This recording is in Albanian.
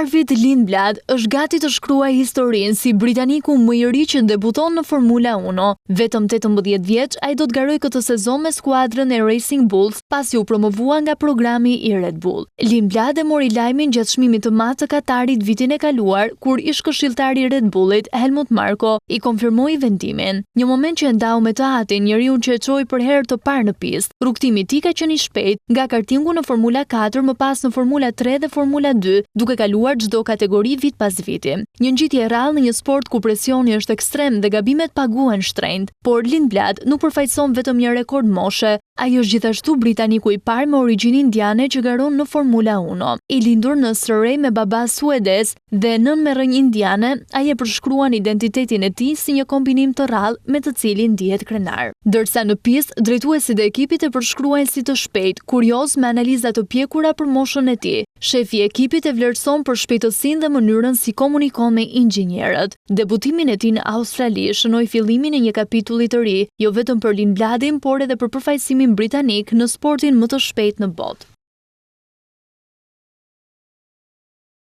Arvid Lindblad është gati të shkruaj historinë si britaniku më i ri që debuton në Formula 1. Vetëm 18 vjeç, ai do të garojë këtë sezon me skuadrën e Racing Bulls pasi u promovua nga programi i Red Bull. Lindblad e mori lajmin gjatë çmimit të madh të Katarit vitin e kaluar, kur ish këshilltari i Red Bullit Helmut Marko i konfirmoi vendimin. Një moment që e ndau me të hatin njeriu që e çoi për herë të parë në pistë. Rrugtimi i tij ka qenë i shpejt, nga kartingu në Formula 4 më pas në Formula 3 dhe Formula 2, duke kaluar çdo kategori vit pas viti. Një ngjitje e rrallë në një sport ku presioni është ekstrem dhe gabimet paguhen shtrenjtë, por Lindblad nuk përfaqëson vetëm një rekord moshe, ai është gjithashtu britaniku i parë me origjinë indiane që garon në Formula 1. I lindur në Surrey me baba suedez dhe nën me rrënjë indiane, ai e përshkruan identitetin e tij si një kombinim të rrallë me të cilin ndihet krenar. Ndërsa në pistë, drejtuesit e ekipit e përshkruajnë si të shpejt, kurioz me analiza të pjekura për moshën e tij. Shefi i ekipit e vlerëson për shpejtësinë dhe mënyrën si komunikon me inxhinierët. Debutimin e tij në Australi shënoi fillimin e një kapitulli të ri, jo vetëm për Lindbladin, por edhe për përfaqësimin britanik në sportin më të shpejt në botë.